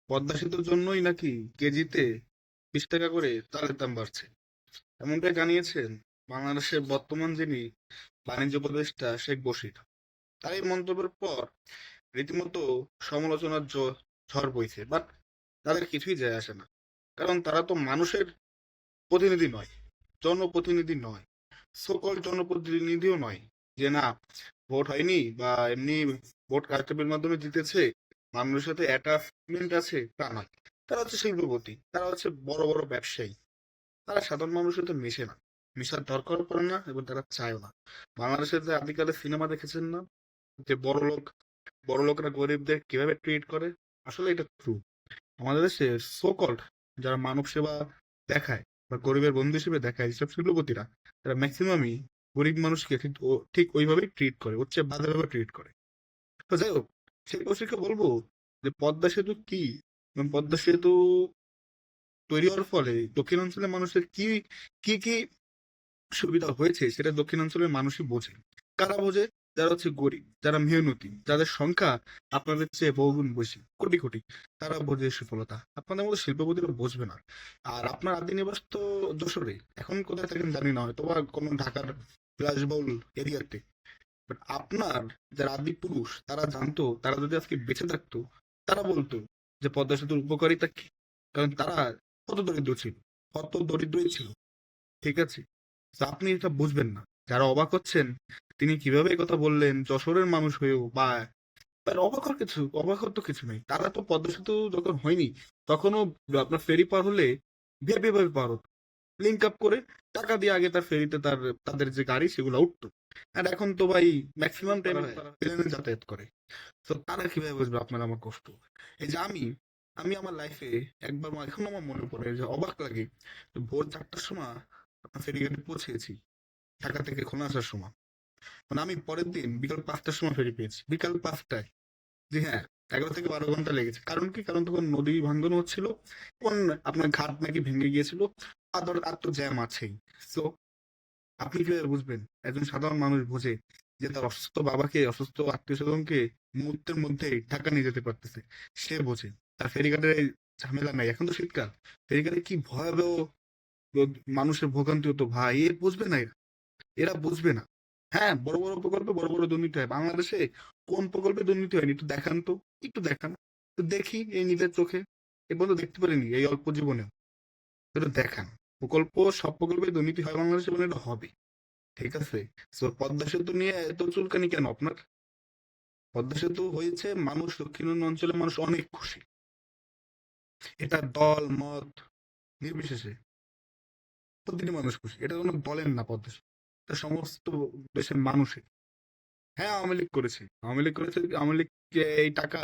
পদ্মা সেতুর জন্যই নাকি কেজিতে 20 টাকা করে চালের দাম বাড়ছে, এমনটাই জানিয়েছেন বাংলাদেশের বর্তমান যিনি বাণিজ্য উপদেষ্টা শেখ বশির। তার এই মন্তব্যের পর রীতিমতো সমালোচনার ঝড় বইছে, বাট তাদের কিছুই যায় আসে না। কারণ তারা তো মানুষের প্রতিনিধি নয়, জনপ্রতিনিধি নয়, সকল জনপ্রতিনিধিও নয়। যে না, ভোট হয়নি বা এমনি ভোট কারচুপির মাধ্যমে জিতেছে, মানুষের সাথে অ্যাটাচমেন্ট আছে, তা নয়। তারা হচ্ছে শিল্পপতি, তারা হচ্ছে বড় বড় ব্যবসায়ী। তারা সাধারণ মানুষের সাথে মেশে না, মেশার দরকার পড়ে না, এবং তারা চায়ও না। বাংলাদেশের যে আদিকালে সিনেমা দেখেছেন না, যে বড় লোকরা গরিবদের কিভাবে ট্রিট করে, আসলে এটা ট্রু। আমাদের দেশে সো কল্ড যারা মানব সেবা দেখায় বা গরিবের বন্ধু হিসেবে দেখায়, যেসব শিল্পপতিরা, তারা ম্যাক্সিমামই গরিব মানুষকে ঠিক ওইভাবেই ট্রিট করে, হচ্ছে বাজেভাবে ট্রিট করে। তো যাই হোক, সেই কৌশিককে বলবো যে পদ্মা সেতু কি, এবং পদ্মা সেতু তৈরি হওয়ার ফলে দক্ষিণাঞ্চলের মানুষের কি কি কি সুবিধা হয়েছে, সেটা দক্ষিণাঞ্চলের মানুষই বোঝে। কারা বোঝে? যারা হচ্ছে গরিব, যারা মেহনতি, যাদের সংখ্যা আপনাদের চেয়ে বহুগুণ বেশি, কোটি কোটি, তারা বোঝে এই সফলতা। আপনাদের মতো শিল্পপতিরা বুঝবে না। আর আপনার আদি নিবাস তো যশোরে, এখন কোথায় থাকেন জানি না, হয়তো বা কোনো ঢাকার বিলাসবহুল এরিয়াতে। বাট আপনার যারা আদি পুরুষ, তারা জানতো, তারা যদি আজকে বেঁচে থাকতো, তারা বলতো যে পদ্মা সেতুর উপকারিতা কি। কারণ তারা কত দরিদ্র ছিল, কত দরিদ্রই ছিল। ঠিক আছে? তো আপনি এটা বুঝবেন না। যারা অবাক হচ্ছেন, তিনি কিভাবে এই কথা বললেন যশোরের মানুষ হয়েও, বা অবাক হওয়ার তো কিছু নেই। তারা তো পদ্মা সেতু যখন হয়নি, তখনও আপনার ফেরি পার হলে ভিআইপি ভাবে পার হতো, লিঙ্ক আপ করে টাকা দিয়ে। আগে তার ফেরিতে তাদের যে গাড়ি সেগুলো উঠতো। আর এখন তো ভাই ম্যাক্সিমাম টাইম তারা প্লেনে যাতায়াত করে। তো তারা কিভাবে বুঝবে আপনার আমার কষ্ট? এই যে আমি আমি আমার লাইফে একবার, এখন আমার মনে পড়ে যে অবাক লাগে, ভোর 4টার সময় আপনার ফেরিঘাটে পৌঁছেছি, ঢাকা থেকে খুলনা আসার সময়। মানে আমি পরের দিন বিকাল 5টার সময় ফেরি পেয়েছি, বিকাল 5টায়। জি হ্যাঁ, 11 থেকে 12 ঘন্টা লেগেছে। কারণ কি? কারণ তখন নদী ভাঙ্গন হচ্ছিল, কোন আপনার ঘাট নাকি ভেঙে গিয়েছিল। আর তো জ্যাম আছেই। সো আপনি কিভাবে বুঝবেন? একজন সাধারণ মানুষ বোঝে যে তার অসুস্থ বাবাকে, অসুস্থ আত্মীয় স্বজনকে মুহূর্তের মধ্যে ঢাকা নিয়ে যেতে পারতেছে। সে বোঝে। তার ফেরিঘাটের এই ঝামেলা নাই। এখন তো শীতকাল, ফেরিঘাটে কি ভয়াবহ মানুষের ভোগান্তি হতো ভাই, এ বুঝবে না এরা। এরা বুঝবে না। হ্যাঁ, বড় বড় প্রকল্পে বড় বড় দুর্নীতি হয় বাংলাদেশে। কোন প্রকল্পে দুর্নীতি হয়নি একটু দেখান তো, একটু দেখান। তো দেখি এই নিজের চোখে। এ পর্যন্ত দেখতে পারিনি এই অল্প জীবনে। এটা দেখান। সব প্রকল্পে দুর্নীতি হয় বাংলাদেশে, মানে এটা হবে। ঠিক আছে? সো পদ্মা সেতু নিয়ে এত চুলকানি কেন আপনার? পদ্মা সেতু হয়েছে, মানুষ, দক্ষিণ অঞ্চলের মানুষ অনেক খুশি। এটা দল মত নির্বিশেষে প্রতিটি মানুষ খুশি। এটা কোনো বলেন না পদ্মা সেতু, এটা সমস্ত দেশের মানুষের। হ্যাঁ, আওয়ামী লীগ এই টাকা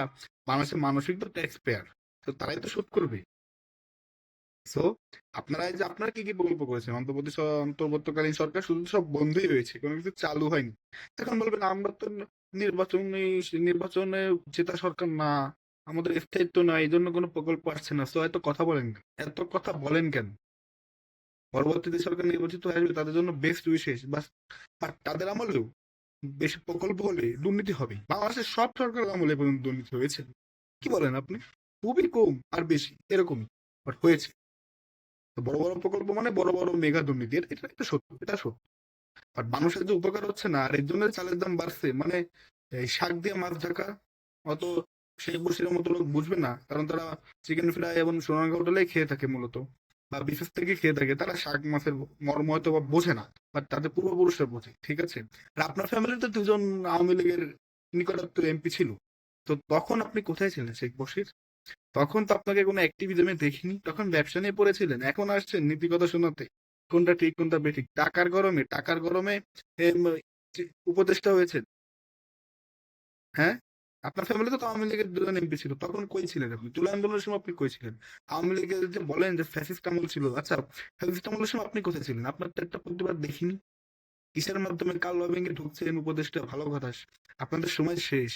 বাংলাদেশের মানুষই তো ট্যাক্স পেয়ার, তো তারাই তো শোধ করবে। সো আপনারা এই যে আপনারা কি কি প্রকল্প করেছেন, অন্তর্বর্তীকালীন সরকার শুধু সব বন্ধই রয়েছে, কোনো কিছু চালু হয়নি। এখন বলবেন আমরা তো নির্বাচনে নির্বাচনে জেতা সরকার না, আমাদের স্থায়িত্ব নাই, এই জন্য কোনো প্রকল্প আসছে না। সো এত কথা বলেন কেন? এত কথা বলেন কেন? পরবর্তীতে সরকার নির্বাচিত হয়ে আসবে, তাদের জন্য বেস্ট উইশেস বাস। বাট তাদের আমলেও বেশি প্রকল্প হলে দুর্নীতি হবে। বাংলাদেশের সব সরকারের আমলে এ পর্যন্ত দুর্নীতি হয়েছে? কি বলেন আপনি? খুবই কম আর বেশি এরকমই, বাট হয়েছে। তো বড় বড় প্রকল্প মানে বড় বড় মেগা দুর্নীতি, এটা একটা সত্য, এটা সত্য। আর মানুষের যে উপকার হচ্ছে না, আর এর জন্য চালের দাম বাড়ছে, মানে এই শাক দিয়ে মাছ ঢাকা, অত শেখ বসিরের মতো লোক বুঝবে না। কারণ তারা চিকেন ফ্রাই এবং সোনারগাঁ হোটেলে খেয়ে থাকে মূলত, বা বিশেষ থেকে খেয়ে থাকে। তারা শাক মাছের মর্ম হয়তো বা বোঝে না, বাট তাদের পূর্বপুরুষরা বোঝে। ঠিক আছে? আর আপনার ফ্যামিলিতে দুজন আওয়ামী লীগের নিকটাত্ম এমপি ছিল। তো তখন আপনি কোথায় ছিলেন শেখ বসির? তখন তো আপনাকে কোনো অ্যাক্টিভিজমে দেখিনি, তখন ব্যবসা নিয়ে পড়েছিলেন। এখন আসছেন নীতি কথা শোনাতে, কোনটা ঠিক কোনটা বেঠিক। টাকার গরমে এম, উপদেষ্টা হয়েছে। হ্যাঁ, আপনার ফ্যামিলিতে তো আওয়ামী লীগের দুজন এমপি ছিল, তখন কই ছিলেন আপনি? জুলাই আন্দোলনের সময় আপনি কই ছিলেন? আওয়ামী লীগের যে বলেন যে ফ্যাসিস্ট আমল ছিল, আচ্ছা, ফ্যাসিস্ট আমলের সময় আপনি কোথায় ছিলেন? আপনার তো একটা প্রতিবাদ দেখিনি। কিসের মাধ্যমে কাল লবিং এ ঢুকছেন উপদেষ্টা, ভালো কথা। আপনাদের সময় শেষ।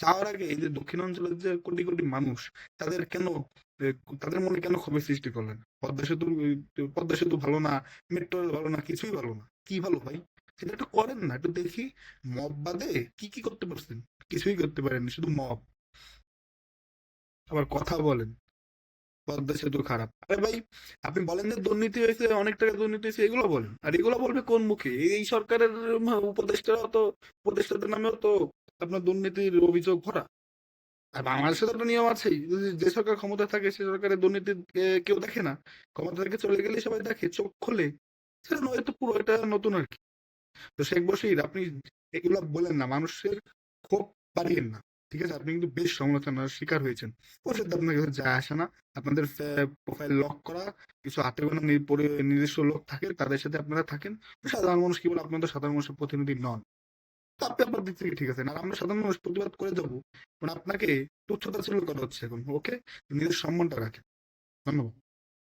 যাওয়ার আগে এই যে দক্ষিণ অঞ্চলের যে কোটি কোটি মানুষ, তাদের কেন এ, তাদের মনে কেন ক্ষোভের সৃষ্টি করলেন? পদ্মা সেতু ভালো না, মেট্রো রেল ভালো না, কিছুই ভালো না। কি ভালো ভাই? সেটা একটু করেন না, একটু দেখি। মব বাদে কি কি করতে পারছেন? কিছুই করতে পারেননি, শুধু মব। আবার কথা বলেন। পদ্মা সেতু খারাপ। আরে ভাই, আপনি বলেন যে দুর্নীতি হয়েছে, অনেক টাকা দুর্নীতি হয়েছে, এগুলো বলেন। আর এগুলো বলবে কোন মুখে? এই সরকারের উপদেষ্টারাও তো, উপদেষ্টাদের নামেও তো আপনার দুর্নীতির অভিযোগ ভরা। আর বাংলাদেশে তো একটা নিয়ম আছেই, যে সরকার ক্ষমতায় থাকে সে সরকারের দুর্নীতি কেউ দেখে না, ক্ষমতা থেকে চলে গেলে সবাই দেখে, চোখ খোলে। সেটা নয় তো, পুরো এটা নতুন আর কি। তো শেখ বশির, আপনি এগুলো বলেন না, মানুষের ক্ষোভ বাড়িয়েন না। ঠিক আছে, আপনি কিন্তু বেশ সমালোচনার শিকার হয়েছেন। ওর আপনার কাছে যায় আসে না। আপনাদের প্রোফাইল লক করা, কিছু হাতে গোনা নিজস্ব লোক থাকে, তাদের সাথে আপনারা থাকেন। সাধারণ মানুষ কি বলে, আপনার তো সাধারণ মানুষের প্রতিনিধি নন। তো আপনি আপনার দিক থেকে ঠিক আছেন, আর আমরা সাধারণ মানুষ প্রতিবাদ করে যাবো, মানে আপনাকে তুচ্ছতা ছিল করা হচ্ছে এখন। ওকে, নিজের সম্মানটা রাখেন। ধন্যবাদ।